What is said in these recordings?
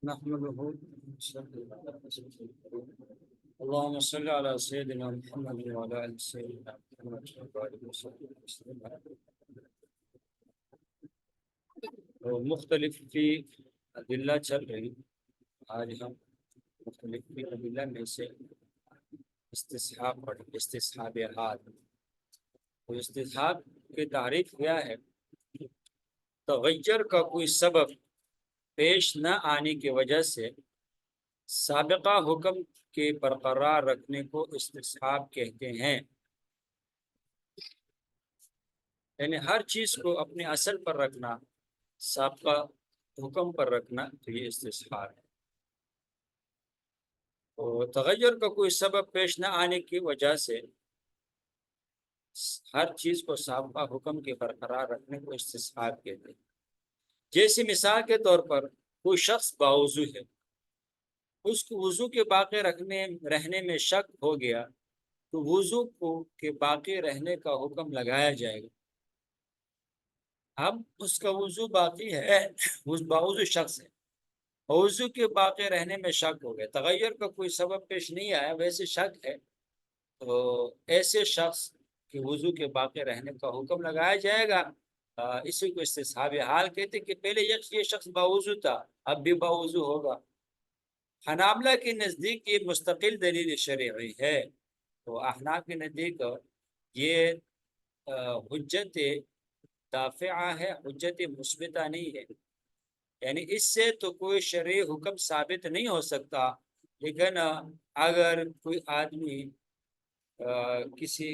نحمده اللهم صل على سيدنا محمد وعلى آل سيدنا محمد وبارك وسلم. مختلف فی ادلہ چل رہی. آج ہم مختلف فی ادلہ میں سے استصحاب پڑھیں. استصحاب حال. تو استصحاب کی تعریف کیا ہے؟ تغیر کا کوئی سبب پیش نہ آنے کی وجہ سے سابقہ حکم کے برقرار رکھنے کو استصحاب کہتے ہیں. یعنی ہر چیز کو اپنے اصل پر رکھنا، سابقہ حکم پر رکھنا، تو یہ استصحاب ہے. تو تغیر کا کوئی سبب پیش نہ آنے کی وجہ سے ہر چیز کو سابقہ حکم کے برقرار رکھنے کو استصحاب کہتے ہیں. جیسے مثال کے طور پر کوئی شخص باوضو ہے، اس کو وضو کے باقی رہنے میں شک ہو گیا تو وضو کے باقی رہنے کا حکم لگایا جائے گا. اب اس کا وضو باقی ہے، باوضو شخص ہے، وضو کے باقی رہنے میں شک ہو گیا. تغیر کا کوئی سبب پیش نہیں آیا، ویسے شک ہے، تو ایسے شخص کے وضو کے باقی رہنے کا حکم لگایا جائے گا. اسی کو استصحاب حال کہتے کہ پہلے یہ شخص باوضو تھا، اب بھی باوضو ہوگا. حنابلہ کے نزدیک یہ مستقل دلیل شرعی ہے. تو احناف کے نزدیک یہ حجت دافعہ ہے، حجت مثبتہ نہیں ہے. یعنی اس سے تو کوئی شرعی حکم ثابت نہیں ہو سکتا، لیکن اگر کوئی آدمی کسی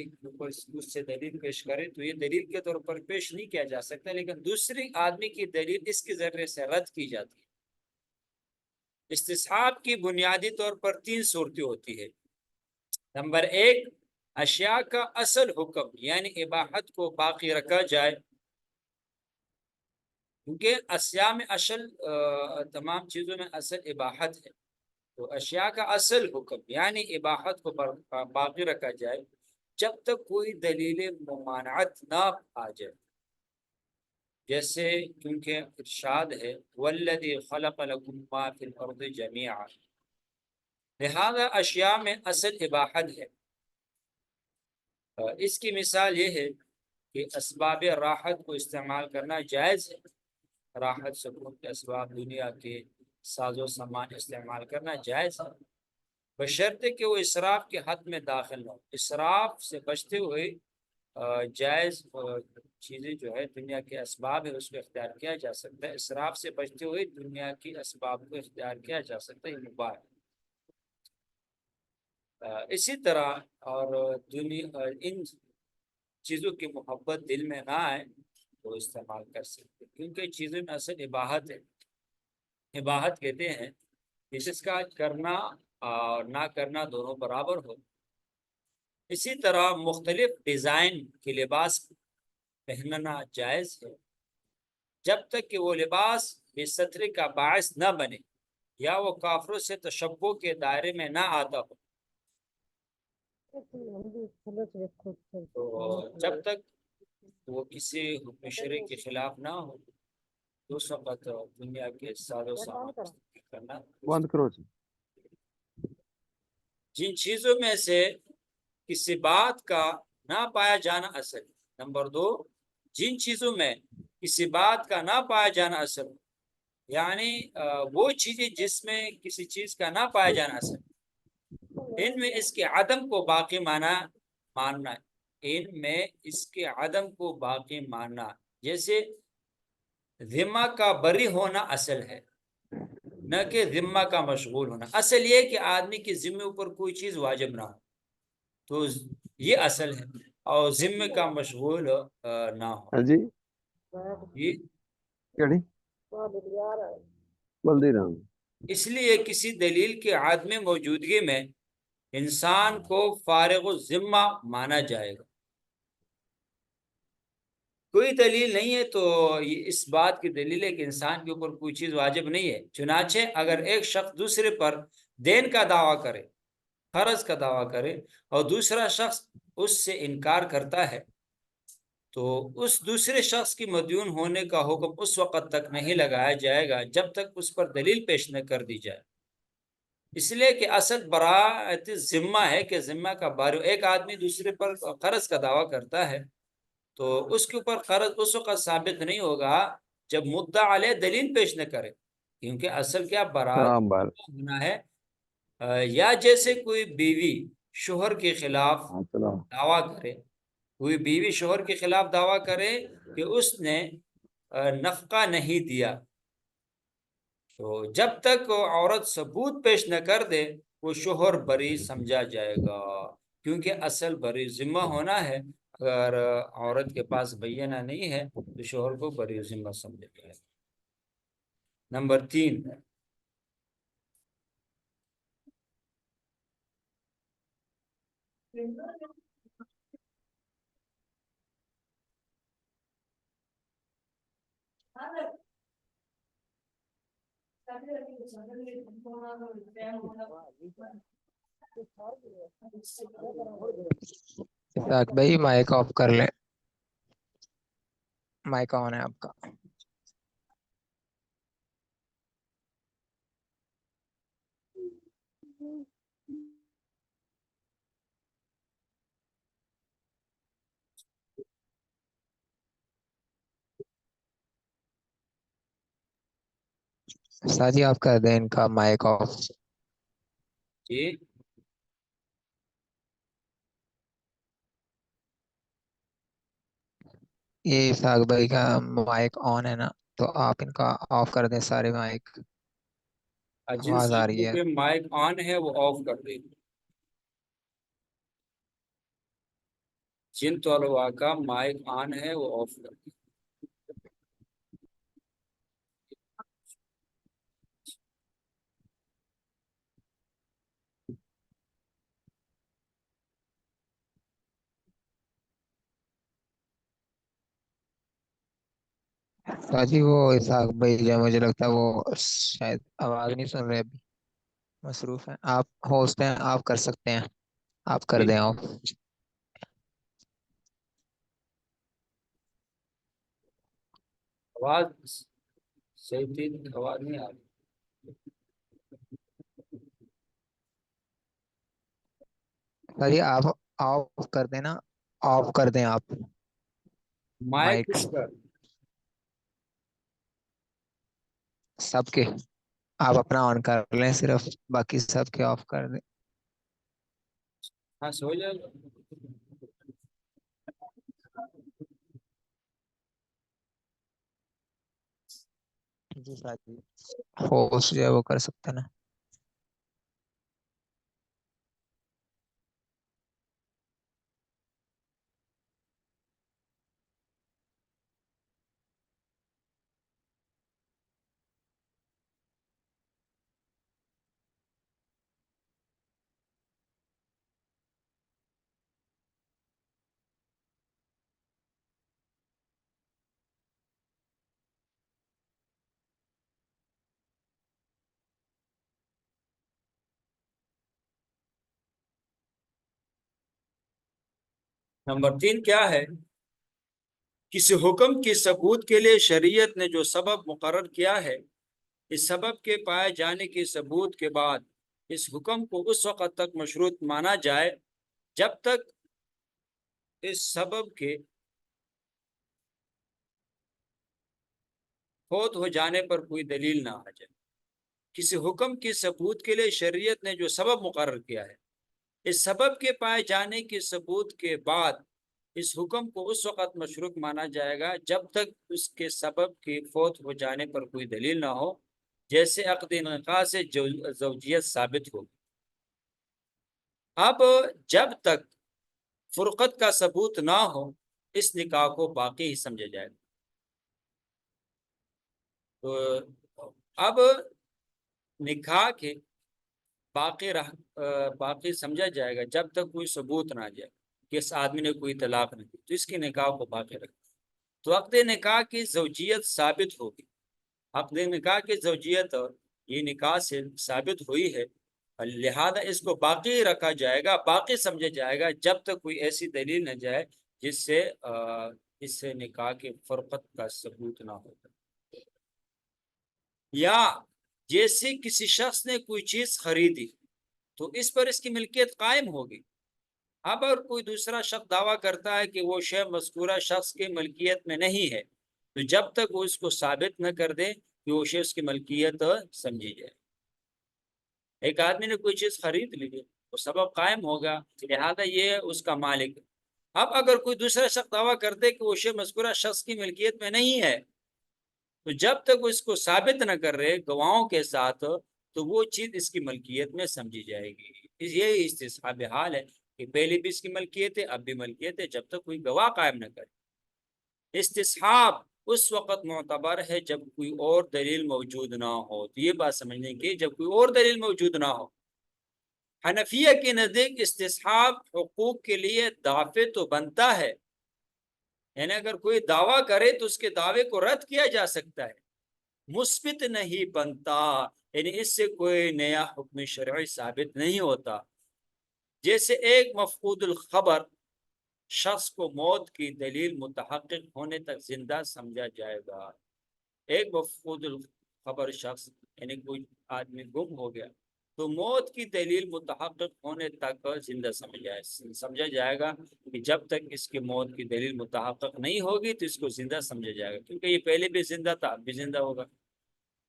اس سے دلیل پیش کرے تو یہ دلیل کے طور پر پیش نہیں کیا جا سکتا، لیکن دوسری آدمی کی دلیل اس کے ذریعے سے رد کی جاتی ہے. استصحاب کی بنیادی طور پر 3 صورتیں ہوتی ہے. نمبر 1، اشیاء کا اصل حکم یعنی اباحت کو باقی رکھا جائے، کیونکہ اشیاء میں اصل تمام چیزوں میں اصل اباحت ہے. تو اشیاء کا اصل حکم یعنی اباحت کو باقی رکھا جائے جب تک کوئی دلیل ممانعت نہ آ جائے. جیسے کیونکہ ارشاد ہے والذی خلق لکم ما فی الارض جمیعا، لہذا اشیاء میں اصل اباحت ہے. اس کی مثال یہ ہے کہ اسباب راحت کو استعمال کرنا جائز ہے. راحت سکون کے اسباب، دنیا کے ساز و سامان استعمال کرنا جائز ہے، بشرطے کہ وہ اسراف کے حد میں داخل ہو. اسراف سے بچتے ہوئے جائز چیزیں جو ہے دنیا کے اسباب ہے اس کو اختیار کیا جا سکتا ہے. اسراف سے بچتے ہوئے دنیا کے اسباب کو اختیار کیا جا سکتا ہے، یہ مباح ہے. اسی طرح اور ان چیزوں کی محبت دل میں نہ آئے تو استعمال کر سکتے، کیونکہ چیزوں میں اصل اباحت ہے. اباحت کہتے ہیں کہ جس کا کرنا اور نہ کرنا دونوں برابر ہو. اسی طرح مختلف ڈیزائن کے لباس پہننا جائز ہے جب تک کہ وہ لباس بے ستری کا باعث نہ بنے یا وہ کافروں سے تشبہ کے دائرے میں نہ آتا ہو. تو جب تک وہ کسی حکم شرعی کے خلاف نہ ہو تو اس وقت دنیا کے ساز و سامان کرنا. بند کرو. جن چیزوں میں سے کسی بات کا نہ پایا جانا اصل. نمبر 2، جن چیزوں میں کسی بات کا نہ پایا جانا اصل، یعنی وہ چیزیں جس میں کسی چیز کا نہ پایا جانا اصل، ان میں اس کے عدم کو باقی ماننا. ان میں اس کے عدم کو باقی ماننا. جیسے ذمہ کا بری ہونا اصل ہے، نہ کہ ذمہ کا مشغول ہونا. اصل یہ کہ آدمی کے ذمے اوپر کوئی چیز واجب نہ ہو، تو یہ اصل ہے، اور ذمے کا مشغول نہ ہو. ہاں جی، یہ اس لیے کسی دلیل کے عدم موجودگی میں انسان کو فارغ الذمہ مانا جائے گا. کوئی دلیل نہیں ہے تو یہ اس بات کی دلیل ہے کہ انسان کے اوپر کوئی چیز واجب نہیں ہے. چنانچہ اگر ایک شخص دوسرے پر دین کا دعویٰ کرے، قرض کا دعویٰ کرے، اور دوسرا شخص اس سے انکار کرتا ہے تو اس دوسرے شخص کی مدیون ہونے کا حکم اس وقت تک نہیں لگایا جائے گا جب تک اس پر دلیل پیش نہ کر دی جائے، اس لیے کہ اصل براءت ذمہ ہے کہ ذمہ کا باری، ایک آدمی دوسرے پر قرض کا دعویٰ کرتا ہے تو اس کے اوپر قرض اس وقت ثابت نہیں ہوگا جب مدعا علیہ دلیل پیش نہ کرے، کیونکہ اصل کیا براءت ہاں بال ہونا ہے۔ یا جیسے کوئی بیوی شوہر کے خلاف ہاں چلو دعویٰ کرے، کوئی بیوی شوہر کے خلاف دعویٰ کرے کہ اس نے نفقہ نہیں دیا، تو جب تک وہ عورت ثبوت پیش نہ کر دے وہ شوہر بری سمجھا جائے گا، کیونکہ اصل بری ذمہ ہونا ہے۔ اگر عورت کے پاس بینہ نہیں ہے تو شوہر کو بری ذمہ سمجھا جائے گا۔ نمبر 3، اسحاق بھائی مائک آف کر لیں، مائک آن ہے آپ کا۔ استاد جی آپ کر دیں ان کا مائک آف۔ جی یہ اسحاق بھائی کا مائک آن ہے نا، تو آپ ان کا آف کر دیں سارے مائک، جن آواز آ رہی ساتھیوں ہے۔ کے مائک آن ہے وہ آف کر دیں، جن طلباء کا مائک آن ہے وہ آف کر دیں۔ استاد جی وہ اسحاق بھائی جو مجھے لگتا ہے وہ شاید آواز نہیں سن رہے، ابھی مصروف ہیں۔ آپ ہوسٹ ہیں، آپ کر سکتے ہیں، آپ کر جی دیں آف۔ آواز صحیح تھی، آواز نہیں آ رہی۔ استاد جی آپ آف کر دیں نا، آف کر دیں آپ مائک مائک کس پر؟ سب کے، آپ اپنا آن کر لیں صرف، باقی سب کے آف کر دیں۔ ہاں سو جائے گا۔ جی استاد جی ہوسٹ جو ہے وہ کر سکتے ہیں نا۔ نمبر 3 کیا ہے؟ کسی حکم کی ثبوت کے لیے شریعت نے جو سبب مقرر کیا ہے، اس سبب کے پائے جانے کی ثبوت کے بعد اس حکم کو اس وقت تک مشروط مانا جائے جب تک اس سبب کے فوت ہو جانے پر کوئی دلیل نہ آ جائے۔ کسی حکم کی ثبوت کے لیے شریعت نے جو سبب مقرر کیا ہے، اس سبب کے پائے جانے کی ثبوت کے بعد اس حکم کو اس وقت مشروط مانا جائے گا جب تک اس کے سبب کی فوت ہو جانے پر کوئی دلیل نہ ہو، جیسے عقد نکاح سے زوجیت ثابت ہو۔ اب جب تک فرقت کا ثبوت نہ ہو اس نکاح کو باقی ہی سمجھا جائے گا۔ تو اب نکاح کے باقی سمجھا جائے گا جب تک کوئی ثبوت نہ آ جائے کہ اس آدمی نے کوئی طلاق نہیں دی تو اس کی نکاح کو باقی رکھے۔ تو عقد نکاح کی زوجیت ثابت ہوگی، عقد نکاح کی زوجیت یہ نکاح سے ثابت ہوئی ہے، لہذا اس کو باقی رکھا جائے گا، باقی سمجھا جائے گا جب تک کوئی ایسی دلیل نہ جائے جس سے اس سے نکاح کی فرقت کا ثبوت نہ ہوگا۔ یا جیسے کسی شخص نے کوئی چیز خریدی تو اس پر اس کی ملکیت قائم ہوگی۔ اب اگر کوئی دوسرا شخص دعویٰ کرتا ہے کہ وہ شے مذکورہ شخص کی ملکیت میں نہیں ہے تو جب تک وہ اس کو ثابت نہ کر دے کہ وہ شے اس کی ملکیت سمجھی جائے۔ ایک آدمی نے کوئی چیز خرید لی، وہ سبب قائم ہوگا، لہذا یہ اس کا مالک ہے۔ اب اگر کوئی دوسرا شخص دعویٰ کر دے کہ وہ شے مذکورہ شخص کی ملکیت میں نہیں ہے تو جب تک وہ اس کو ثابت نہ کر رہے گواہوں کے ساتھ تو وہ چیز اس کی ملکیت میں سمجھی جائے گی۔ یہ استصحاب حال ہے کہ پہلے بھی اس کی ملکیت ہے، اب بھی ملکیت ہے، جب تک کوئی گواہ قائم نہ کرے۔ استصحاب اس وقت معتبر ہے جب کوئی اور دلیل موجود نہ ہو۔ تو یہ بات سمجھنے کی، جب کوئی اور دلیل موجود نہ ہو۔ حنفیہ کے نزدیک استصحاب حقوق کے لیے دافع تو بنتا ہے، یعنی اگر کوئی دعویٰ کرے تو اس کے دعوے کو رد کیا جا سکتا ہے، مثبت نہیں بنتا، یعنی اس سے کوئی نیا حکم شرعی ثابت نہیں ہوتا۔ جیسے ایک مفقود الخبر شخص کو موت کی دلیل متحقق ہونے تک زندہ سمجھا جائے گا۔ ایک مفقود الخبر شخص یعنی کوئی آدمی گم ہو گیا تو موت کی دلیل متحقق ہونے تک زندہ سمجھا جائے گا کہ جب تک اس کی موت کی دلیل متحقق نہیں ہوگی تو اس کو زندہ سمجھا جائے گا، کیونکہ یہ پہلے بھی زندہ تھا، اب بھی زندہ ہوگا،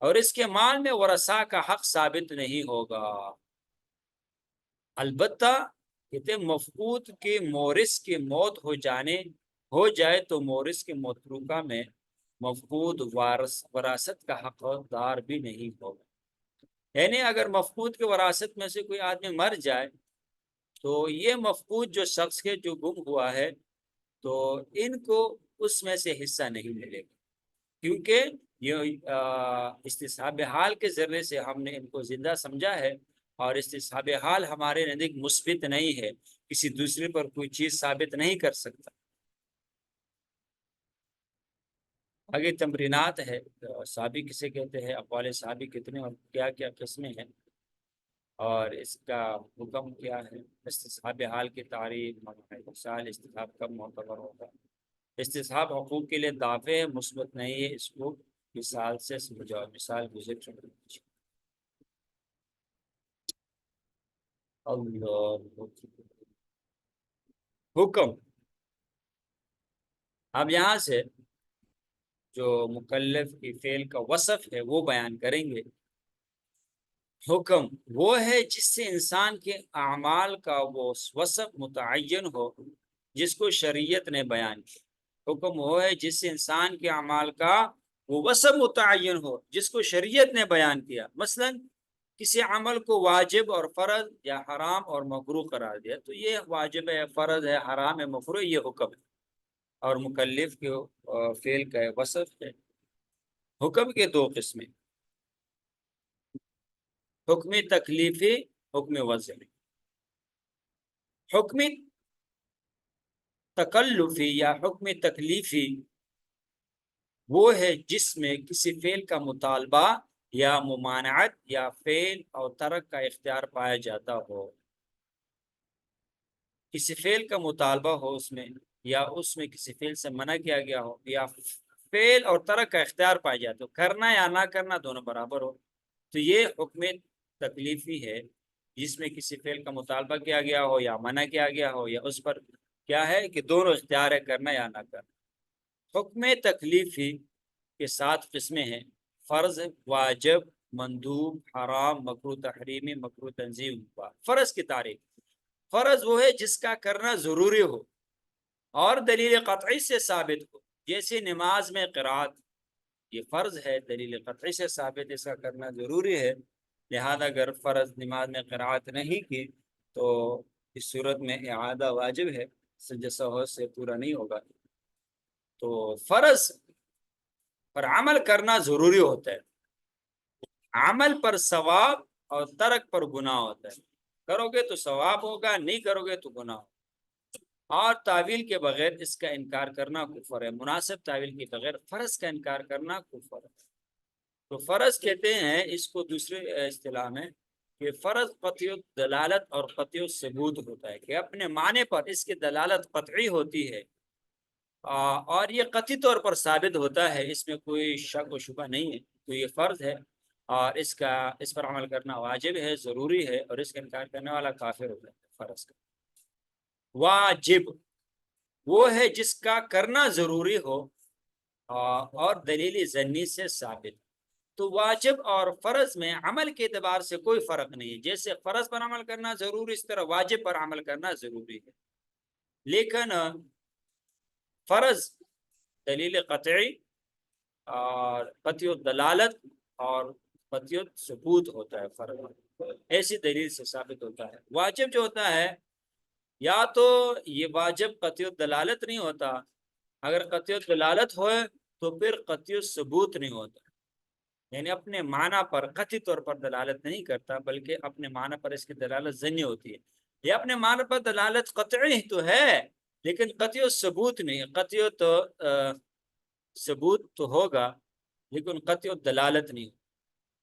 اور اس کے مال میں ورثاء کا حق ثابت نہیں ہوگا۔ البتہ کہتے مفقود کے مورث کی موت ہو جائے تو مورث کے متروکہ میں مفقود وراثت کا حقدار بھی نہیں ہوگا۔ یعنی اگر مفقود کے وراثت میں سے کوئی آدمی مر جائے تو یہ مفقود جو شخص کے جو گم ہوا ہے تو ان کو اس میں سے حصہ نہیں ملے گا، کیونکہ یہ استصحاب حال کے ذریعے سے ہم نے ان کو زندہ سمجھا ہے، اور استصحاب حال ہمارے نزدیک مثبت نہیں ہے، کسی دوسرے پر کوئی چیز ثابت نہیں کر سکتا۔ آگے تمرینات ہے، صحابی کسے کہتے ہیں، اقوال صحابی کتنے اور کیا کیا قسمیں ہیں، اور اس کا حکم کیا ہے، استصحاب حال کی تعریف، مثال استصحاب کب معتبر ہوگا۔ استصحاب حقوق کے لیے دافع ہے، مثبت نہیں ہے، اس کو مثال سے سمجھاؤ۔ مثال گزر چکے۔ اللہ حکم، اب یہاں سے جو مکلف کی فعل کا وصف ہے وہ بیان کریں گے۔ حکم وہ ہے جس سے انسان کے اعمال کا وہ وصف متعین ہو جس کو شریعت نے بیان کیا۔ حکم وہ ہے جس سے انسان کے اعمال کا وہ وصف متعین ہو جس کو شریعت نے بیان کیا۔ مثلا کسی عمل کو واجب اور فرض یا حرام اور مکروہ قرار دیا تو یہ واجب ہے، فرض ہے، حرام ہے، مکروہ، یہ حکم ہے، اور مکلف کے فعل کا وصف ہے۔ حکم کے دو قسمیں، حکم تکلیفی، حکم وضعی۔ حکم تکلفی یا حکم تکلیفی وہ ہے جس میں کسی فعل کا مطالبہ یا ممانعت یا فعل اور ترک کا اختیار پایا جاتا ہو۔ کسی فعل کا مطالبہ ہو اس میں، یا اس میں کسی فعل سے منع کیا گیا ہو، یا فعل اور ترک کا اختیار پایا جاتا ہو، کرنا یا نہ کرنا دونوں برابر ہو، تو یہ حکم تکلیفی ہے جس میں کسی فعل کا مطالبہ کیا گیا ہو یا منع کیا گیا ہو، یا اس پر کیا ہے کہ دونوں اختیار ہے، کرنا یا نہ کرنا۔ حکم تکلیفی کے 7 قسمیں ہیں: فرض، واجب، مندوب، حرام، مکروہ تحریمی، مکروہ تنزیہ۔ فرض کی تعریف، فرض وہ ہے جس کا کرنا ضروری ہو اور دلیل قطعی سے ثابت ہو، جیسے نماز میں قرات، یہ فرض ہے، دلیل قطعی سے ثابت اس کا کرنا ضروری ہے، لہذا اگر فرض نماز میں قرات نہیں کی تو اس صورت میں اعادہ واجب ہے، سجدہ سہو سے پورا نہیں ہوگا۔ تو فرض پر عمل کرنا ضروری ہوتا ہے، عمل پر ثواب اور ترک پر گناہ ہوتا ہے، کرو گے تو ثواب ہوگا، نہیں کرو گے تو گناہ ہوگا۔ اور تعویل کے بغیر اس کا انکار کرنا کفر ہے، مناسب تعویل کے بغیر فرض کا انکار کرنا کفر ہے۔ تو فرض کہتے ہیں اس کو دوسرے اصطلاح میں کہ فرض قطعی دلالت اور قطعی ثبوت ہوتا ہے، کہ اپنے معنی پر اس کی دلالت قطعی ہوتی ہے اور یہ قطعی طور پر ثابت ہوتا ہے، اس میں کوئی شک و شبہ نہیں ہے، تو یہ فرض ہے اور اس پر عمل کرنا واجب ہے، ضروری ہے، اور اس کا انکار کرنے والا کافر ہوتا ہے فرض کا۔ واجب وہ ہے جس کا کرنا ضروری ہو اور دلیل ضنی سے ثابت۔ تو واجب اور فرض میں عمل کے اعتبار سے کوئی فرق نہیں ہے، جیسے فرض پر عمل کرنا ضروری اس طرح واجب پر عمل کرنا ضروری ہے، لیکن فرض دلیل قطعی اور قطعی الدلالت اور قطعی ثبوت ہوتا ہے، فرض ایسی دلیل سے ثابت ہوتا ہے۔ واجب جو ہوتا ہے یا تو یہ واجب قطعی الدلالت نہیں ہوتا، اگر قطعی الدلالت ہوئے تو پھر قطعی الثبوت نہیں ہوتا، یعنی اپنے معنی پر قطعی طور پر دلالت نہیں کرتا بلکہ اپنے معنی پر اس کی دلالت ظنی ہوتی ہے، یہ اپنے معنی پر دلالت قطعی تو ہے لیکن قطعی ثبوت نہیں، قطعی تو ثبوت تو ہوگا لیکن قطعی دلالت نہیں،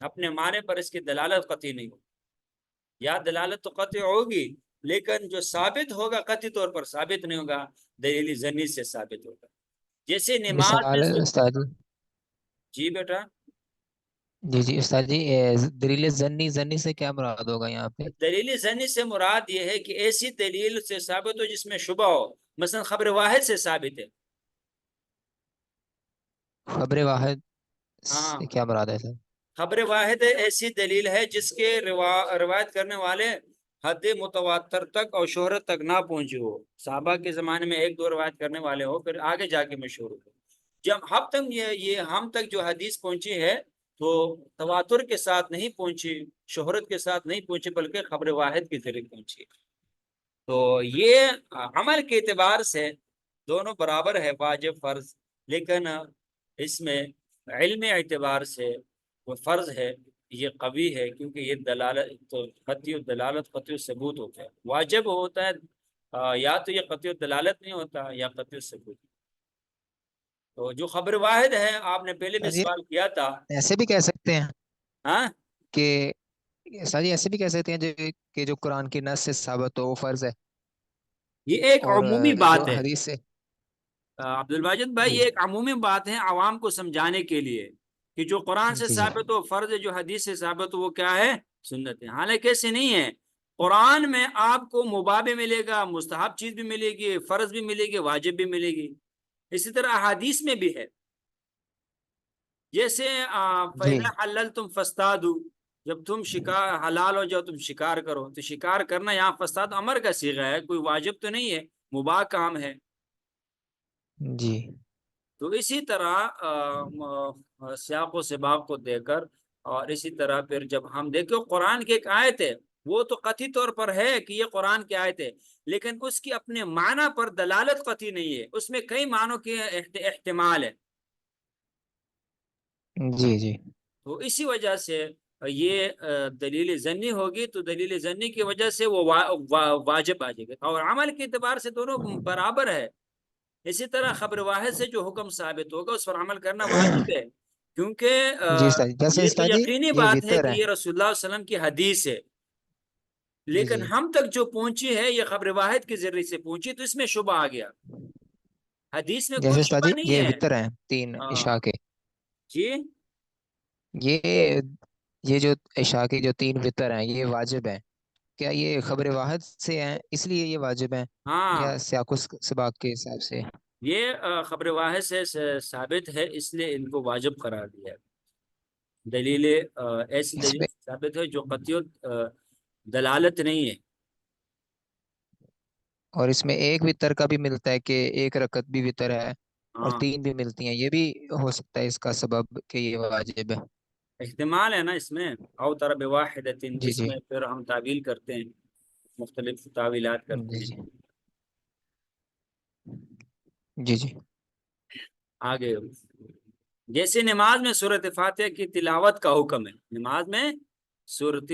اپنے معنی پر اس کی دلالت قطعی نہیں ہوگی، یا دلالت تو قطعی ہوگی لیکن جو ثابت ہوگا قطعی طور پر ثابت نہیں ہوگا، دلیل ظنی سے ثابت ہوگا۔ جیسے نماز مثال میں ہے استاد جی؟ جی بیٹا، جی جی استاد جی، دلیل ضنی، ضنی سے کیا مراد ہوگا یہاں پہ؟ دلیل ضنی سے مراد یہ ہے کہ ایسی دلیل سے ثابت ہو جس میں شبہ ہو، مثلا خبر واحد سے ثابت ہے۔ خبر واحد ہاں، سے کیا مراد ہے سر؟ خبر واحد ایسی دلیل ہے جس کے روایت کرنے والے حد متواتر تک اور شہرت تک نہ پہنچے ہو، صحابہ کے زمانے میں ایک دو روایت کرنے والے ہو پھر آگے جا کے مشہور ہو، جب ہم تک جو حدیث پہنچی ہے تو تواتر کے ساتھ نہیں پہنچی، شہرت کے ساتھ نہیں پہنچی بلکہ خبر واحد کے ذریعے پہنچی، تو یہ عمل کے اعتبار سے دونوں برابر ہے، واجب فرض، لیکن اس میں علم اعتبار سے وہ فرض ہے، یہ قوی ہے کیونکہ یہ دلالت تو قطعی دلالت قطعی ثبوت ہوتا ہے، واجب ہوتا ہے یا تو یہ قطعی دلالت نہیں ہوتا یا قطعی ثبوت۔ تو جو خبر واحد ہے آپ نے پہلے بھی سر جی سوال کیا تھا، ایسے بھی کہہ سکتے ہیں ہاں کہ سر جی ایسے بھی کہہ سکتے ہیں کہ جو قرآن کی نص سے ثابت ہو وہ فرض ہے، یہ ایک اور عمومی جو بات ہے حدیث سے؟ عبد الواجد بھائی، جی یہ ایک عمومی بات ہے عوام کو سمجھانے کے لیے کہ جو قرآن سے جی جی ثابت ہو فرض ہے، جو حدیث سے ثابت ہو وہ کیا ہے، سنت ہے، حالانکہ ایسے نہیں ہے، قرآن میں آپ کو مباح بھی ملے گا، مستحب چیز بھی ملے گی، فرض بھی ملے گی، واجب بھی ملے گی، اسی طرح احادیث میں بھی ہے، جیسے جی فَإِذَا حَلَّلْتُمْ فَاصْطَادُوا، جب تم شکار حلال ہو جاؤ تم شکار کرو، تو شکار کرنا یہاں فساد امر کا صیغہ ہے، کوئی واجب تو نہیں ہے، مباح کام ہے۔ جی تو اسی طرح سیاق و سباق کو دے کر اور اسی طرح پھر جب ہم دیکھو قرآن کی ایک آیت ہے وہ تو قطعی طور پر ہے کہ یہ قرآن کی آیت ہے، لیکن اس کی اپنے معنی پر دلالت قطعی نہیں ہے، اس میں کئی معنوں کے احتمال ہے، جی جی تو اسی وجہ سے یہ دلیل ضنی ہوگی، تو دلیل ضنی کی وجہ سے وہ واجب آ جائے گا، اور عمل کے اعتبار سے دونوں برابر ہے، اسی طرح خبر واحد سے جو حکم ثابت ہوگا اس پر عمل کرنا واجب ہے، کیونکہ جی استاد جی، جیسے یہ تو استاد جی یقینی یہ بات ہے وطر کہ ہے۔ یہ رسول اللہ علیہ وسلم کی حدیث ہے، جی لیکن جی ہم تک جو پہنچی ہے یہ خبر واحد کے ذریعے سے پہنچی، تو اس میں شبہ آ گیا، حدیث میں جیسے کوئی استاد شبہ جی نہیں یہ ہے۔ وطر ہیں تین ہاں عشاء کے، جی، یہ یہ جو عشاء کے جو تین وطر ہیں یہ واجب ہیں، کیا یہ خبر واحد سے ہیں اس لیے یہ واجب ہیں، ہاں، یا سیاق و سباق کے حساب سے؟ یہ خبر واحد سے ثابت ہے اس لیے ان کو واجب قرار دیا ہے، دلیل ایسی اس دلیل میں ثابت ہے جو قطعی دلالت نہیں ہے۔ اور اس میں ایک وطر کا بھی ملتا ہے کہ ایک رکعت بھی وطر ہے، اور ہاں، تین بھی ملتی ہیں، یہ بھی ہو سکتا ہے اس کا سبب کہ یہ واجب ہے؟ احتمال ہے نا اس میں، او تر بواحدۃ، جی اس جی میں پھر ہم تعویل کرتے ہیں، مختلف تعویلات کرتے جی ہیں۔ جی جی جی آگے جیسے نماز میں سورۃ فاتحہ کی تلاوت کا حکم ہے، نماز میں سورۃ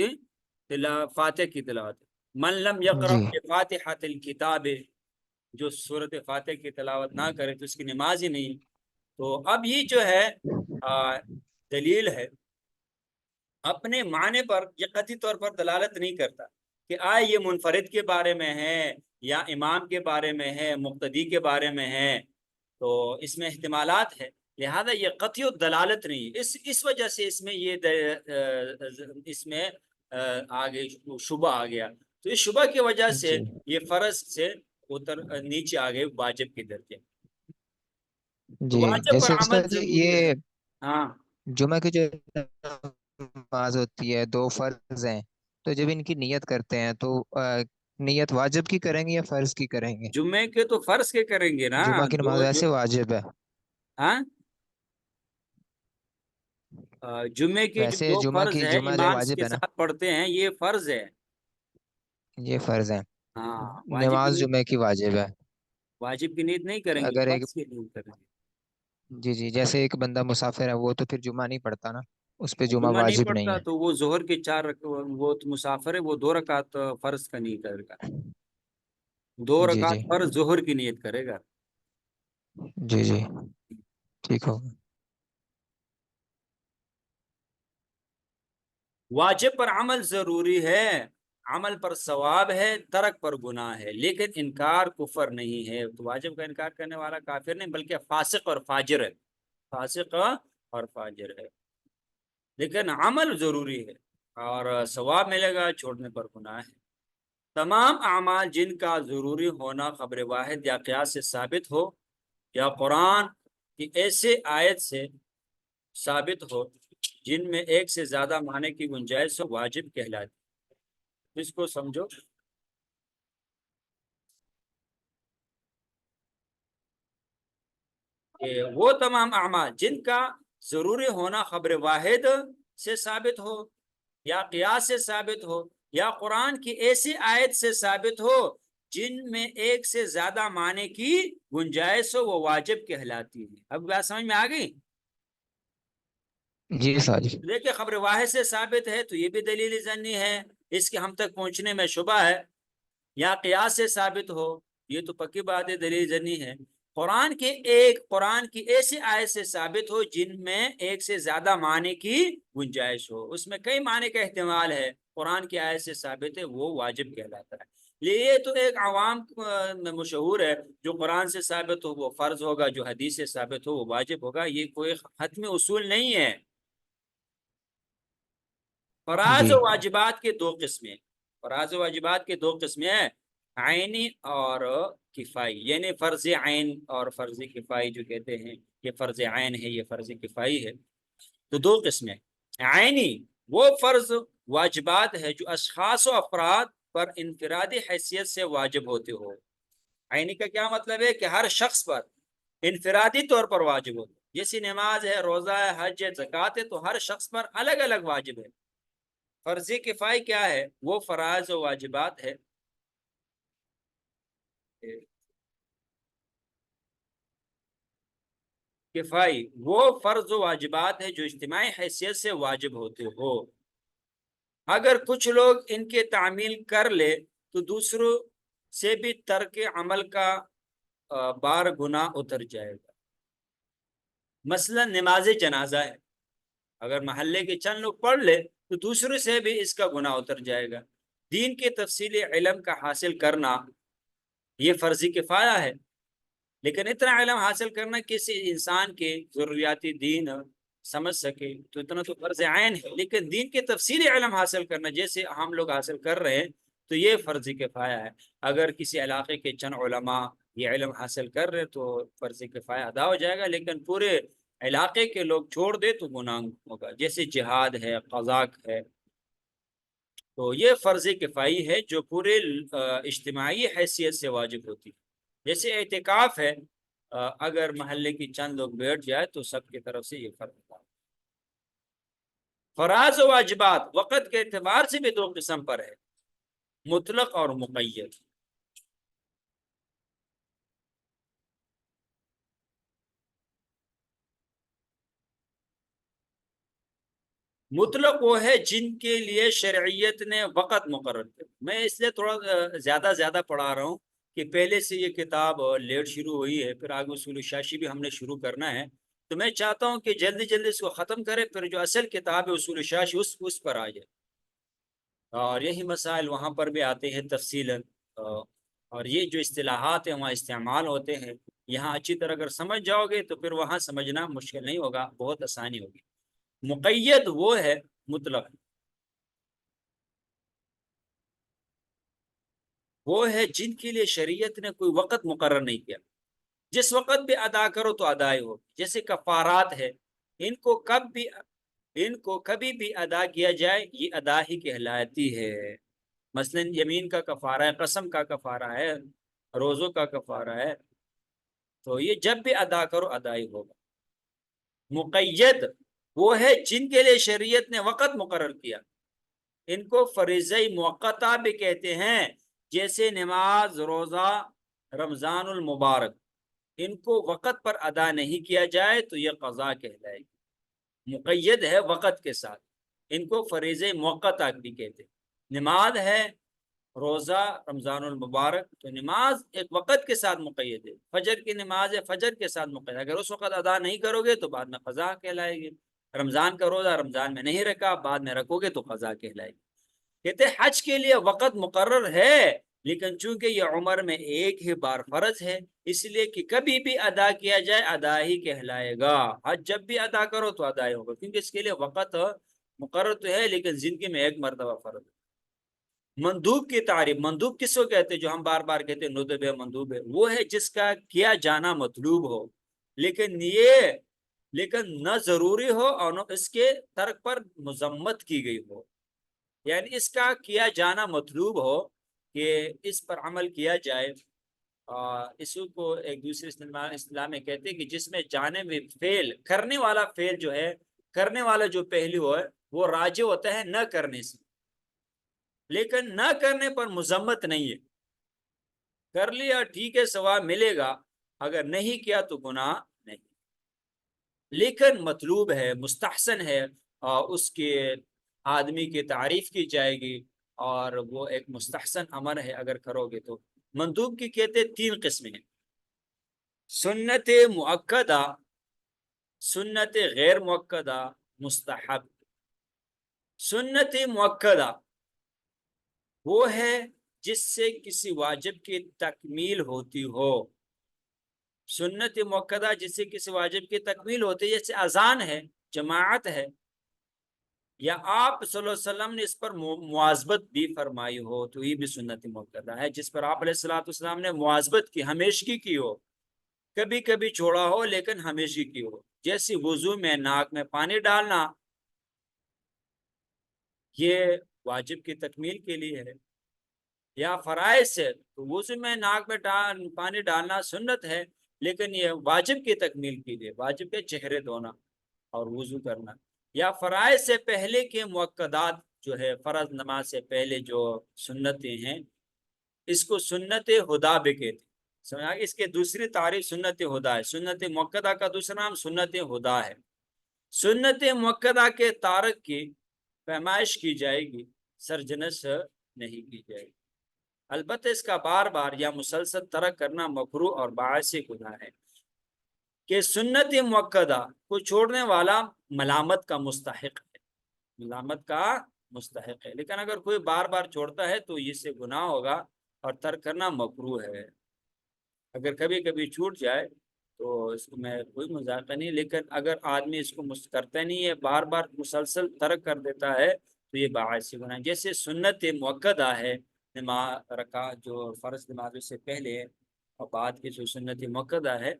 فاتحہ کی تلاوت، من لم یقرأ جی بفاتحۃ الکتاب، جو سورۃ فاتحہ کی تلاوت نہ کرے تو اس کی نماز ہی نہیں، تو اب یہ جو ہے دلیل ہے، اپنے معنی پر یہ قطعی طور پر دلالت نہیں کرتا کہ آئے یہ منفرد کے بارے میں ہے یا امام کے بارے میں ہے، مقتدی کے بارے میں ہے، تو اس میں احتمالات ہے، لہذا یہ قطعی دلالت نہیں، اس وجہ سے اس میں یہ اس میں آگے شبہ آ گیا، تو اس شبہ کی وجہ سے جی یہ فرض سے نیچے آ گئے واجب کی درجے، تو جی، واجب پر جیسے عمل استاد جی ضروری ہے۔ یہ ہاں، جمعہ کی جو نماز ہوتی ہے، دو فرض ہیں، تو جب ان کی نیت کرتے ہیں تو نیت واجب کی کریں گے یا فرض کی کریں گے؟ جمعے کے تو فرض کے کریں گے نا، جمعہ کی نماز دو جو ویسے واجب ہے؟ ہاں جمعے کے جو ویسے دو جمعہ فرض کی ہے جمعہ جو امام واجب کے ہے نا، ساتھ پڑھتے ہیں، یہ فرض ہے۔ یہ فرض ہے، ہاں، واجب کی نماز نیت، جمعہ کی واجب ہے واجب کی نیت نہیں کریں کہ گے، اگر ایک، فرض کی نیت کریں گے۔ جی جی، جیسے ایک بندہ مسافر ہے وہ تو پھر جمعہ نہیں پڑھتا نا، اس پہ جمعہ جمعہ نہیں واجب نہیں پڑھتا ہے۔ تو وہ ظہر کے وہ تو مسافر ہے، وہ 2 رکعت فرض کا نہیں کرے گا، دو جی رکعت جی فرض ظہر کی نیت کرے گا۔ جی جی، ٹھیک ہوگا۔ واجب پر عمل ضروری ہے، عمل پر ثواب ہے، ترک پر گناہ ہے، لیکن انکار کفر نہیں ہے، تو واجب کا انکار کرنے والا کافر نہیں بلکہ فاسق اور فاجر ہے، فاسق اور فاجر ہے، لیکن عمل ضروری ہے اور ثواب ملے گا، چھوڑنے پر گناہ ہے۔ تمام اعمال جن کا ضروری ہونا خبر واحد یا قیاس سے ثابت ہو یا قرآن کی ایسے آیت سے ثابت ہو جن میں ایک سے زیادہ معنی کی گنجائش ہو، واجب کہلاتی، اس کو سمجھو کہ وہ تمام اعمال جن کا ضروری ہونا خبر واحد سے ثابت ہو یا قیاس سے ثابت ہو یا قرآن کی ایسی آیت سے ثابت ہو جن میں ایک سے زیادہ معنی کی گنجائش ہو، وہ واجب کہلاتی ہے۔ اب بات سمجھ میں آ گئی؟ جی ساجی، دیکھیں، خبر واحد سے ثابت ہے تو یہ بھی دلیل ظنی ہے، اس کے ہم تک پہنچنے میں شبہ ہے، یا قیاس سے ثابت ہو، یہ تو پکی بات ہے، دلیل ظنی ہے۔ قرآن کی ایسی آیت سے ثابت ہو جن میں ایک سے زیادہ معنی کی گنجائش ہو، اس میں کئی معنی کا احتمال ہے، قرآن کی آیت سے ثابت ہے، وہ واجب کہلاتا ہے۔ یہ تو ایک عوام میں مشہور ہے، جو قرآن سے ثابت ہو وہ فرض ہوگا، جو حدیث سے ثابت ہو وہ واجب ہوگا، یہ کوئی حتمی اصول نہیں ہے۔ فراز جی و واجبات کے 2 قسمیں، فراز و واجبات کے 2 قسمیں ہیں، عینی اور کفائی، یعنی فرض عین اور فرض کفائی جو کہتے ہیں، یہ فرض عین ہے، یہ فرض کفائی ہے، تو 2 قسمیں۔ عینی وہ فرض واجبات ہے جو اشخاص و افراد پر انفرادی حیثیت سے واجب ہوتے ہو۔ عینی کا کیا مطلب ہے کہ ہر شخص پر انفرادی طور پر واجب ہوتے، جیسی نماز ہے، روزہ ہے، حج ہے، زکوٰۃ ہے، تو ہر شخص پر الگ الگ واجب ہے۔ فرض کفائی کیا ہے؟ وہ فرائض و واجبات ہے، کفائی وہ فرض و واجبات ہے جو اجتماعی حیثیت سے واجب ہوتے ہو، اگر کچھ لوگ ان کے تعمیل کر لے تو دوسروں سے بھی ترک عمل کا بار گناہ اتر جائے گا۔ مثلا نماز جنازہ ہے، اگر محلے کے چند لوگ پڑھ لے تو دوسروں سے بھی اس کا گناہ اتر جائے گا۔ دین کے تفصیلی علم کا حاصل کرنا یہ فرضی کفایہ ہے، لیکن اتنا علم حاصل کرنا کسی انسان کے ضروریاتی دین سمجھ سکے تو اتنا تو فرض عین ہے، لیکن دین کے تفصیلی علم حاصل کرنا جیسے ہم لوگ حاصل کر رہے ہیں تو یہ فرض کفایہ ہے۔ اگر کسی علاقے کے چند علماء یہ علم حاصل کر رہے تو فرض کفایہ ادا ہو جائے گا، لیکن پورے علاقے کے لوگ چھوڑ دے تو گناہ ہوگا، جیسے جہاد ہے، قضاء ہے، تو یہ فرض کفائی ہے جو پورے اجتماعی حیثیت سے واجب ہوتی ہے، جیسے اعتکاف ہے، اگر محلے کی چند لوگ بیٹھ جائے تو سب کی طرف سے یہ فرض ہے۔ فراز و واجبات وقت کے اعتبار سے بھی 2 قسم پر ہے، مطلق اور مقید۔ مطلق وہ ہے جن کے لیے شرعیت نے وقت مقرر کیا، میں اس لیے تھوڑا زیادہ پڑھا رہا ہوں کہ پہلے سے یہ کتاب لیٹ شروع ہوئی ہے، پھر آگے اصول شاشی بھی ہم نے شروع کرنا ہے، تو میں چاہتا ہوں کہ جلدی جلدی اس کو ختم کرے، پھر جو اصل کتاب ہے اصول شاشی اس پر آ جائے، اور یہی مسائل وہاں پر بھی آتے ہیں تفصیلاً، اور یہ جو اصطلاحات ہیں وہاں استعمال ہوتے ہیں، یہاں اچھی طرح اگر سمجھ جاؤ گے تو پھر وہاں سمجھنا مشکل نہیں ہوگا، بہت آسانی ہوگی۔ مقید وہ ہے مطلق، وہ ہے جن کے لیے شریعت نے کوئی وقت مقرر نہیں کیا، جس وقت بھی ادا کرو تو ادائی ہو۔ جیسے کفارات ہے، ان کو کبھی بھی ادا کیا جائے یہ ادا ہی کہلاتی ہے۔ مثلا یمین کا کفارہ ہے، قسم کا کفارہ ہے، روزوں کا کفارہ ہے، تو یہ جب بھی ادا کرو ادائی ہوگا۔ مقید وہ ہے جن کے لیے شریعت نے وقت مقرر کیا، ان کو فریضہ موقتہ بھی کہتے ہیں، جیسے نماز، روزہ، رمضان المبارک۔ ان کو وقت پر ادا نہیں کیا جائے تو یہ قضا کہلائے گی، مقید ہے وقت کے ساتھ، ان کو فریضہ موقتہ بھی کہتے ہیں۔ نماز ہے، روزہ، رمضان المبارک، تو نماز ایک وقت کے ساتھ مقید ہے، فجر کی نماز ہے، فجر کے ساتھ مقید ہے، اگر اس وقت ادا نہیں کرو گے تو بعد میں قضا کہلائے گی۔ رمضان کا روزہ رمضان میں نہیں رکھا، بعد میں رکھو گے تو قضا کہلائے گی۔ کہتے حج کے لیے وقت مقرر ہے، لیکن چونکہ یہ عمر میں ایک ہی بار فرض ہے، اس لیے کہ کبھی بھی ادا کیا جائے ادا ہی کہلائے گا۔ حج جب بھی ادا کرو تو ادا ہی ہوگا، کیونکہ اس کے لیے وقت مقرر تو ہے لیکن زندگی میں ایک مرتبہ فرض ہے۔ مندوب کی تعریف، مندوب کس کو کہتے ہیں؟ جو ہم بار بار کہتے ہیں ندب ہے، مندوب ہے، وہ ہے جس کا کیا جانا مطلوب ہو، لیکن نہ ضروری ہو اور نہ اس کے ترک پر مذمت کی گئی ہو، یعنی اس کا کیا جانا مطلوب ہو کہ اس پر عمل کیا جائے۔ اس کو ایک دوسرے اصطلاح میں کہتے ہیں کہ جس میں جانب فعل، کرنے والا فعل جو ہے، کرنے والا جو پہلو ہے وہ راجع ہوتا ہے نہ کرنے سے، لیکن نہ کرنے پر مذمت نہیں ہے، کر لیا ٹھیک ہے ثواب ملے گا، اگر نہیں کیا تو گناہ نہیں، لیکن مطلوب ہے، مستحسن ہے، اور اس کے آدمی کی تعریف کی جائے گی، اور وہ ایک مستحسن امر ہے اگر کرو گے تو۔ مندوب کی کہتے تین قسمیں ہیں: سنت مؤکدہ، سنت غیر مؤکدہ، مستحب۔ سنت مؤکدہ وہ ہے جس سے کسی واجب کی تکمیل ہوتی ہو، سنت مؤکدہ جس سے کسی واجب کی تکمیل ہوتی ہے، جیسے اذان ہے، جماعت ہے، یا آپ صلی اللہ علیہ وسلم نے اس پر مواظبت بھی فرمائی ہو تو یہ بھی سنت مؤکدہ ہے، جس پر آپ علیہ الصلوۃ والسلام نے مواظبت کی، ہمیشگی کی ہو، کبھی کبھی چھوڑا ہو لیکن ہمیشگی کی ہو، جیسے وضو میں ناک میں پانی ڈالنا، یہ واجب کی تکمیل کے لیے ہے، یا فرائض سے تو وضو میں ناک میں پانی ڈالنا سنت ہے، لیکن یہ واجب کی تکمیل کے لیے، واجب کے چہرے دھونا اور وضو کرنا، یا فرائض سے پہلے کے مؤکدات جو ہے، فرض نماز سے پہلے جو سنتیں ہیں، اس کو سنت ہدا بھی کہتے ہیں۔ اس کے دوسری تعریف سنت ہدا ہے، سنت مؤکدہ کا دوسرا نام سنت ہدا ہے۔ سنت مؤکدہ کے تارک کی پیمائش کی جائے گی، سرجنس نہیں کی جائے گی، البتہ اس کا بار بار یا مسلسل ترک کرنا مکروہ اور باعث گناہ ہے، کہ سنت مؤکدہ کو چھوڑنے والا ملامت کا مستحق ہے، ملامت کا مستحق ہے، لیکن اگر کوئی بار بار چھوڑتا ہے تو اس سے گناہ ہوگا اور ترک کرنا مکروہ ہے۔ اگر کبھی کبھی چھوٹ جائے تو اس کو میں کوئی مذاق نہیں، لیکن اگر آدمی اس کو کرتا نہیں ہے، بار بار مسلسل ترک کر دیتا ہے تو یہ باعث گناہ ہے۔ جیسے سنت مؤکدہ ہے، نماز رکع جو فرض نمازوں سے پہلے اور بعد کی جو سنت مؤکدہ ہے،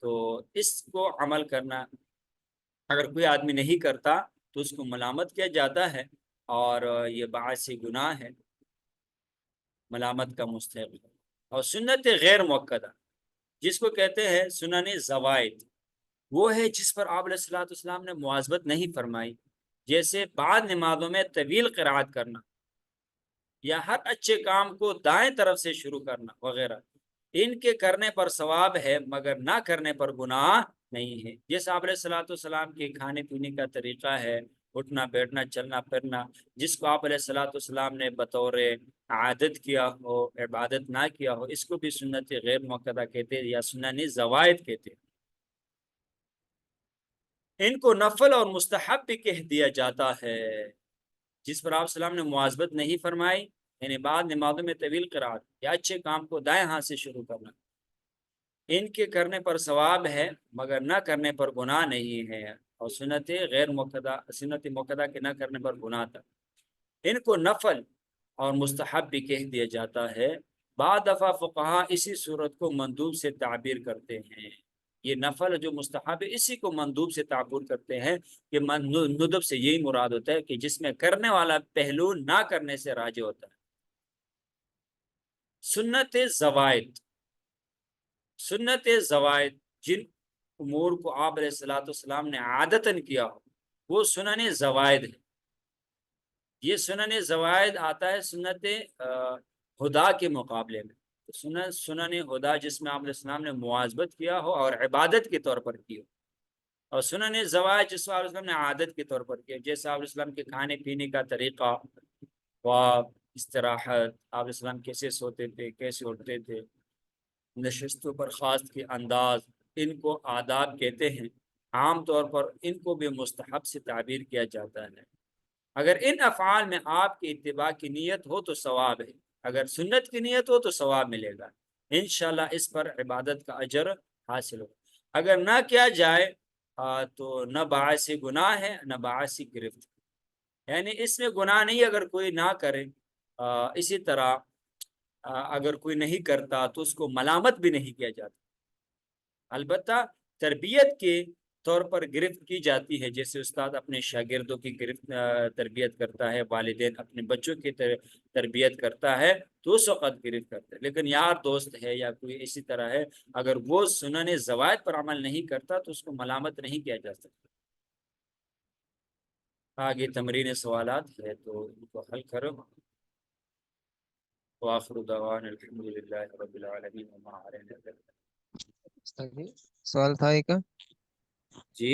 تو اس کو عمل کرنا اگر کوئی آدمی نہیں کرتا تو اس کو ملامت کیا جاتا ہے، اور یہ باعث گناہ ہے، ملامت کا مستحق ہے۔ اور سنت غیر مؤکدہ جس کو کہتے ہیں سنن زوائد، وہ ہے جس پر آپ علیہ الصلوۃ والسلام نے مواظبت نہیں فرمائی، جیسے بعد نمازوں میں طویل قرات کرنا، یا ہر اچھے کام کو دائیں طرف سے شروع کرنا وغیرہ، ان کے کرنے پر ثواب ہے مگر نہ کرنے پر گناہ نہیں ہے۔ جیسے آپ علیہ الصلوۃ والسلام کے کھانے پینے کا طریقہ ہے، اٹھنا بیٹھنا چلنا پھرنا، جس کو آپ علیہ الصلوۃ والسلام نے بطور عادت کیا ہو، عبادت نہ کیا ہو، اس کو بھی سنت غیر مؤکدہ کہتے ہیں یا سنن زوائد کہتے ہیں۔ ان کو نفل اور مستحب بھی کہہ دیا جاتا ہے، جس پر آپ السلام نے مواظبت نہیں فرمائی، یعنی بعد نمازوں میں طویل قرات یا اچھے کام کو دائیں ہاتھ سے شروع کرنا، ان کے کرنے پر ثواب ہے مگر نہ کرنے پر گناہ نہیں ہے، اور سنت غیر موقدہ، سنت موقدہ کے نہ کرنے پر گناہ تھا۔ ان کو نفل اور مستحب بھی کہہ دیا جاتا ہے۔ بعض دفعہ فقہا اسی صورت کو مندوب سے تعبیر کرتے ہیں۔ یہ نفل جو مستحب ہے اسی کو مندوب سے تعبیر کرتے ہیں کہ ندب سے یہی مراد ہوتا ہے کہ جس میں کرنے والا پہلو نہ کرنے سے راجع ہوتا ہے۔ سنت زوائد، سنت زوائد جن امور کو آپ علیہ الصلوۃ والسلام نے عادتاً کیا ہو وہ سنن زوائد ہے۔ یہ سنن زوائد آتا ہے سنت ہدا کے مقابلے میں۔ سنن ہدا جس میں آپ علیہ السلام نے مواظبت کیا ہو اور عبادت کے طور پر کی ہو، اور سنن زوائد جس میں آپ علیہ السلام نے عادت کے طور پر کیا، جیسے آپ علیہ السلام کے کھانے پینے کا طریقہ و استراحت، آپ علیہ السلام کیسے سوتے تھے، کیسے اٹھتے تھے، نشستوں پر خاص کے انداز، ان کو آداب کہتے ہیں۔ عام طور پر ان کو بھی مستحب سے تعبیر کیا جاتا ہے۔ اگر ان افعال میں آپ کی اتباع کی نیت ہو تو ثواب ہے، اگر سنت کی نیت ہو تو ثواب ملے گا انشاءاللہ، اس پر عبادت کا اجر حاصل ہو۔ اگر نہ کیا جائے تو نہ باعث گناہ ہے نہ باعث گرفت، یعنی اس میں گناہ نہیں اگر کوئی نہ کرے۔ اسی طرح اگر کوئی نہیں کرتا تو اس کو ملامت بھی نہیں کیا جاتا، البتہ تربیت کے طور پر گرفت کی جاتی ہے، جیسے استاد اپنے شاگردوں کی گرفت تربیت کرتا ہے، والدین اپنے بچوں کی تربیت کرتا ہے تو اس وقت گرفت کرتا ہے۔ لیکن یار دوست ہے یا کوئی اسی طرح ہے، اگر وہ سنن زوائد پر عمل نہیں کرتا تو اس کو ملامت نہیں کیا جا سکتا۔ آگے تمرین سوالات ہے تو ان کو حل کرو۔ وآخر دعوانا الحمد للہ رب العالمین وما علینا الا البلاغ۔ سوال تھا ایک، جی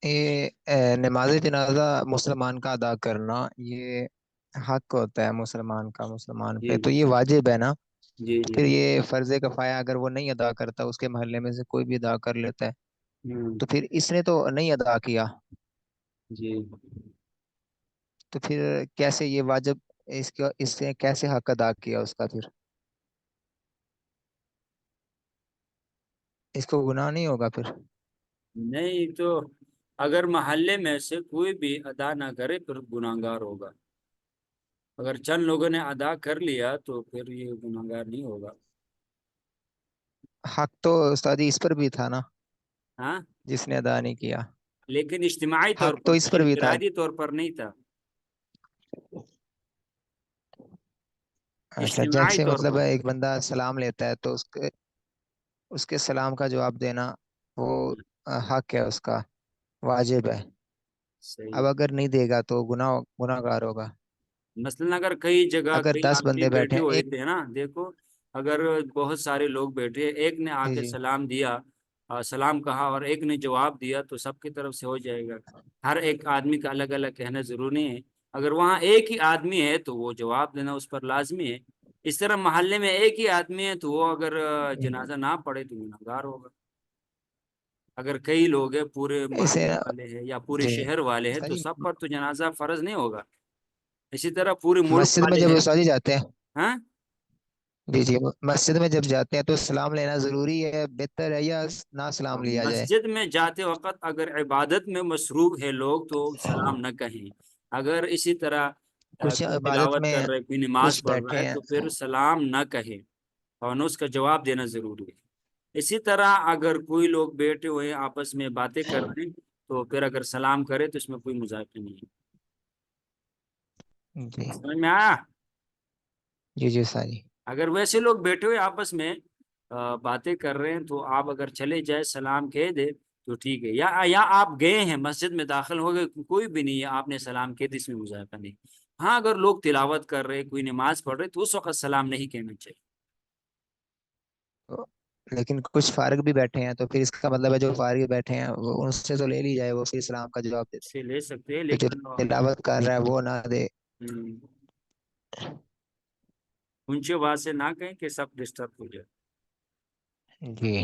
یہ نماز جنازہ مسلمان کا ادا کرنا یہ حق ہوتا ہے مسلمان کا مسلمان جی پہ، تو یہ واجب ہے نا؟ جی تو جی پھر یہ فرض کفایہ اگر وہ نہیں ادا کرتا، اس کے محلے میں سے کوئی بھی ادا کر لیتا ہے، ہوں تو پھر اس نے تو نہیں ادا کیا، جی تو پھر کیسے یہ واجب، اس نے کیسے حق ادا کیا اس کا؟ پھر اس کو گناہ نہیں ہوگا پھر؟ نہیں تو اگر محلے میں سے کوئی بھی ادا نہ کرے پھر گناہگار ہوگا، اگر چند لوگوں نے ادا کر لیا تو پھر یہ گناہگار نہیں ہوگا۔ حق تو استاد جی اس پر بھی تھا نا، ہاں جس نے ادا نہیں کیا؟ لیکن اجتماعی طور حق تو پر اس تھا، پر بھی تھا۔ انفرادی طور پر نہیں تھا، اچھا، اجتماعی جیسے طور مطلب پر تھا۔ ایک بندہ سلام لیتا ہے تو اس کے سلام کا جواب دینا وہ حق ہے اس کا، واجب ہے۔ صحیح۔ اب اگر نہیں دے گا تو گناہ گار ہوگا۔ مثلاً اگر کئی جگہ اگر کئی 10 آدمی بندے بیٹھے بیٹھے ہیں ہوئے ایک، تھے نا، دیکھو اگر بہت سارے لوگ بیٹھے، ایک نے آ جی کے جی سلام دیا، سلام کہا اور ایک نے جواب دیا تو سب کی طرف سے ہو جائے گا۔ ہر ایک آدمی کا الگ الگ کہنا ضروری ہے، اگر وہاں ایک ہی آدمی ہے تو وہ جواب دینا اس پر لازمی ہے۔ اس طرح محلے میں ایک ہی آدمی ہے تو وہ اگر جنازہ نہ پڑھے تو گنہگار ہوگا۔ اگر کئی لوگ ہیں، پورے اسے، محلے والے ہیں یا پورے جی شہر والے ہیں استاد تو جی، سب پر تو جنازہ فرض نہیں ہوگا۔ اسی طرح پورے ملک مسجد میں والے جب ہیں۔ استاد جی جاتے ہیں، ہاں جی جی، مسجد میں جب جاتے ہیں تو سلام لینا ضروری ہے، بہتر ہے، یا نہ سلام لیا جائے؟ مسجد میں جاتے وقت اگر عبادت میں مصروف ہے لوگ تو سلام نہ کہیں، اگر اسی طرح کچھ کوئی عبادت تلاوت میں کر رہے، کوئی نماز کچھ پڑھ رہا بیٹھے ہے ہیں، تو پھر سلام نہ کہے اور اس کا جواب دینا ضروری ہے۔ اسی طرح اگر کوئی لوگ بیٹھے ہوئے آپس میں باتیں کر رہے ہیں تو پھر اگر سلام کرے تو اس میں کوئی مذاکرہ نہیں ہے۔ جی سمجھ میں آیا؟ جی جی استاد جی۔ اگر ویسے لوگ بیٹھے ہوئے آپس میں باتیں کر رہے ہیں تو آپ اگر چلے جائے سلام کہہ دے تو ٹھیک ہے، یا آپ گئے ہیں مسجد میں داخل ہو گئے، کوئی بھی نہیں ہے، آپ نے سلام کہہ دی، اس میں مذاکرہ نہیں۔ ہاں اگر لوگ تلاوت کر رہے، کوئی نماز پڑھ رہے تو اس وقت سلام نہیں کہنا چاہیے۔ لیکن کچھ فارغ بھی بیٹھے ہیں تو پھر اس کا مطلب ہے جو فارغ بیٹھے ہیں وہ ان سے تو لے لی جائے، وہ پھر اسلام کا جواب دے دیں۔ سے لے سکتے ہیں تو جو لیکن تلاوت کر رہا ہے وہ نہ دے۔ اونچے آواز سے نہ کہیں کہ سب ڈسٹرب ہو جائے۔ جی